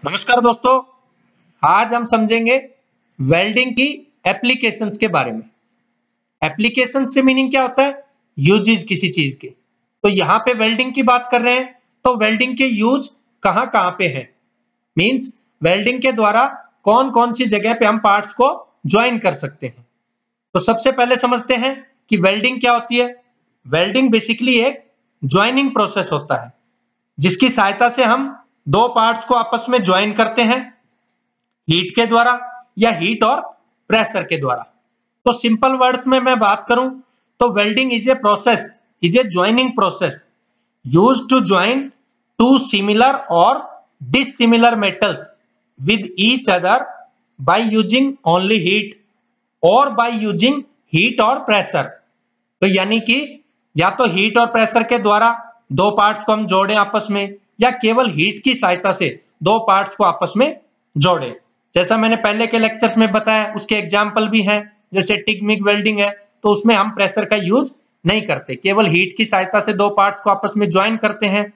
नमस्कार दोस्तों, आज हम समझेंगे वेल्डिंग की एप्लीकेशंस के बारे में। एप्लीकेशन से मीनिंग क्या होता है? यूजेस किसी चीज के। तो यहाँ पे वेल्डिंग की बात कर रहे हैं, तो वेल्डिंग के यूज कहाँ कहाँ पे है, मींस वेल्डिंग के द्वारा कौन कौन सी जगह पे हम पार्ट्स को ज्वाइन कर सकते हैं। तो सबसे पहले समझते हैं कि वेल्डिंग क्या होती है। वेल्डिंग बेसिकली एक ज्वाइनिंग प्रोसेस होता है जिसकी सहायता से हम दो पार्ट्स को आपस में ज्वाइन करते हैं हीट के द्वारा या हीट और प्रेशर के द्वारा। तो सिंपल वर्ड्स में मैं बात करूं तो welding is a joining process used to join two similar और dissimilar metals with each other by using only heat और बाय यूजिंग हीट और प्रेशर। तो यानी कि या तो हीट और प्रेशर के द्वारा दो पार्ट्स को हम जोड़ें आपस में, या केवल हीट की सहायता से दो पार्ट्स को आपस में जोड़ें। जैसा मैंने पहले के लेक्चर्स में बताया, उसके एग्जाम्पल भी हैं। जैसे टिग मिग वेल्डिंग है तो उसमें हम प्रेशर का यूज नहीं करते, केवल हीट की सहायता से दो पार्ट्स को आपस में ज्वाइन करते हैं।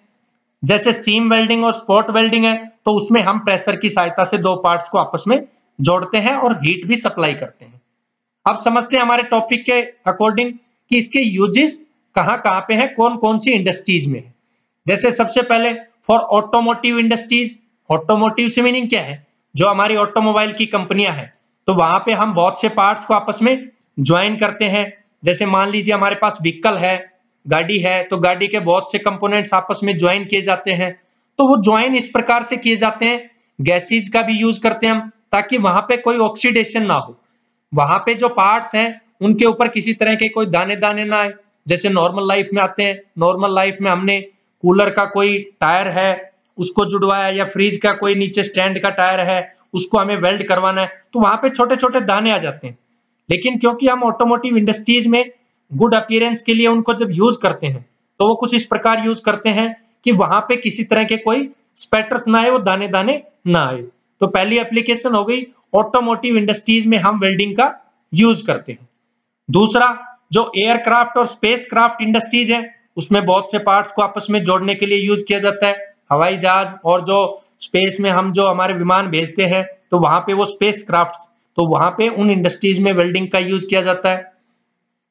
जैसे सीम वेल्डिंग और स्पॉट वेल्डिंग है तो उसमें हम प्रेशर की सहायता से दो पार्ट्स को आपस में जोड़ते हैं और हीट भी सप्लाई करते हैं। अब समझते हैं हमारे टॉपिक के अकॉर्डिंग कि इसके यूजेस कहां कहां पे हैं, कौन कौन सी इंडस्ट्रीज में है। जैसे सबसे पहले फॉर ऑटोमोटिव इंडस्ट्रीज। ऑटोमोटिव से मीनिंग क्या है? जो हमारी ऑटोमोबाइल की कंपनियां हैं तो वहां पे हम बहुत से पार्ट्स को आपस में ज्वाइन करते हैं। जैसे मान लीजिए हमारे पास व्हीकल है, गाड़ी है, तो गाड़ी के बहुत से कंपोनेंट्स आपस में ज्वाइन किए जाते हैं। तो वो ज्वाइन इस प्रकार से किए जाते हैं, गैसेज का भी यूज करते हैं हम, ताकि वहां पे कोई ऑक्सीडेशन ना हो, वहां पे जो पार्ट्स हैं उनके ऊपर किसी तरह के कोई दाने दाने ना आए। जैसे नॉर्मल लाइफ में आते हैं, नॉर्मल लाइफ में हमने कूलर का कोई टायर है उसको जुड़वाया, या फ्रिज का कोई नीचे स्टैंड का टायर है उसको हमें वेल्ड करवाना है, तो वहां पे छोटे छोटे दाने आ जाते हैं। लेकिन क्योंकि हम ऑटोमोटिव इंडस्ट्रीज में गुड अपीयरेंस के लिए उनको जब यूज करते हैं तो वो कुछ इस प्रकार यूज करते हैं कि वहां पे किसी तरह के कोई स्पैटर्स ना आए, वो दाने दाने ना आए। तो पहली एप्लीकेशन हो गई, ऑटोमोटिव इंडस्ट्रीज में हम वेल्डिंग का यूज करते हैं। दूसरा, जो एयरक्राफ्ट और स्पेस क्राफ्ट इंडस्ट्रीज है उसमें बहुत से पार्ट्स को आपस में जोड़ने के लिए यूज किया जाता है। हवाई जहाज और जो स्पेस में हम जो हमारे विमान भेजते हैं तो वहां पे वो स्पेस क्राफ्ट, तो वहां पे उन इंडस्ट्रीज में वेल्डिंग का यूज किया जाता है।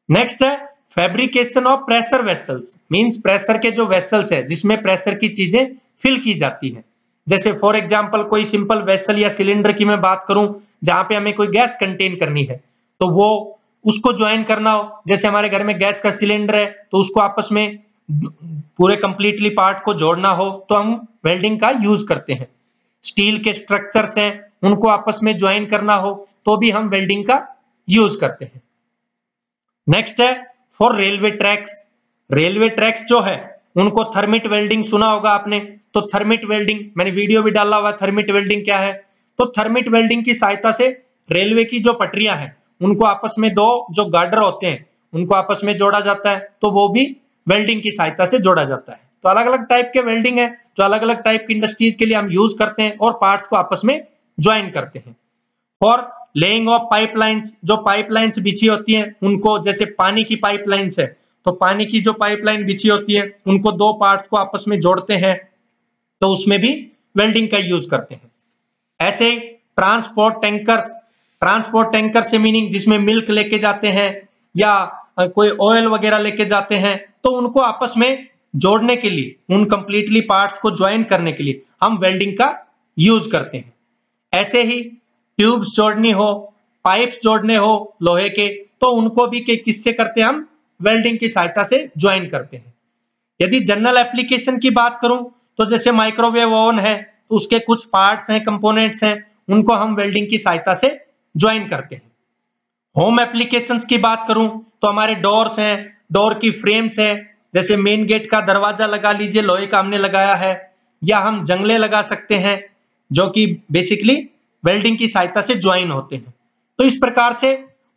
नेक्स्ट है fabrication of pressure vessels, means pressure के जो वेसल्स है जिसमें प्रेशर की चीजें फिल की जाती है। जैसे फॉर एग्जांपल कोई सिंपल वेसल या सिलेंडर की मैं बात करूं जहां पे हमें कोई गैस कंटेन करनी है तो वो उसको ज्वाइन करना हो। जैसे हमारे घर में गैस का सिलेंडर है तो उसको आपस में पूरे कंप्लीटली पार्ट को जोड़ना हो तो हम वेल्डिंग का यूज करते हैं। स्टील के स्ट्रक्चर्स हैं उनको आपस में ज्वाइन करना हो तो भी हम वेल्डिंग का यूज करते हैं। नेक्स्ट है for railway tracks. Railway tracks जो है उनको थर्मिट वेल्डिंग सुना होगा आपने, तो थर्मिट वेल्डिंग मैंने वीडियो भी डाला हुआ है। थर्मिट वेल्डिंग क्या है? तो थर्मिट वेल्डिंग की सहायता से रेलवे की जो पटरियां हैं उनको आपस में दो जो गार्डर होते हैं उनको आपस में जोड़ा जाता है, तो वो भी वेल्डिंग की सहायता से जोड़ा जाता है। तो अलग अलग टाइप के वेल्डिंग है जो अलग अलग टाइप की इंडस्ट्रीज के लिए हम यूज करते हैं और पार्ट्स को आपस में ज्वाइन करते हैं। और लेइंग ऑफ पाइपलाइंस, जो पाइपलाइंस बिछी होती हैं उनको, जैसे पानी की पाइपलाइंस है तो पानी की जो पाइपलाइन बिछी होती है उनको दो पार्ट्स को आपस में जोड़ते हैं, तो उसमें भी वेल्डिंग का यूज करते हैं। ऐसे ट्रांसपोर्ट टैंकर्स, ट्रांसपोर्ट टैंकर से मीनिंग जिसमें मिल्क लेके जाते हैं या कोई ऑयल वगैरह लेके जाते हैं, तो उनको आपस में जोड़ने के लिए, उन कंप्लीटली पार्ट्स को ज्वाइन करने के लिए हम वेल्डिंग का यूज करते हैं। ऐसे ही ट्यूब्स जोड़नी हो, पाइप्स जोड़ने हो लोहे के, तो उनको भी किससे करते हैं? हम वेल्डिंग की सहायता से ज्वाइन करते हैं। यदि जनरल एप्लीकेशन की बात करूं तो जैसे माइक्रोवेव ओवन है तो उसके कुछ पार्ट्स हैं, कंपोनेंट्स हैं, उनको हम वेल्डिंग की सहायता से ज्वाइन करते हैं। होम एप्लीकेशंस की बात करूं तो हमारे डोर्स हैं, डोर की फ्रेम्स हैं, जैसे मेन गेट का दरवाजा लगा लीजिए, लोहे का हमने लगाया है, या हम जंगले लगा सकते हैं जो कि बेसिकली वेल्डिंग की सहायता से ज्वाइन होते हैं। तो इस प्रकार से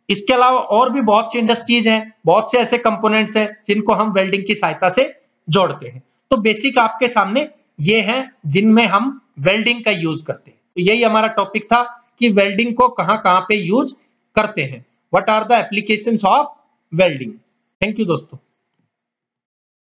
इसके अलावा और भी बहुत सी इंडस्ट्रीज हैं, बहुत से ऐसे कंपोनेंट्स हैं जिनको हम वेल्डिंग की सहायता से जोड़ते हैं। तो बेसिक आपके सामने ये हैं जिनमें हम वेल्डिंग का यूज करते हैं। तो यही हमारा टॉपिक था कि वेल्डिंग को कहां कहां पे यूज करते हैं, what are the applications of welding. Thank you दोस्तों।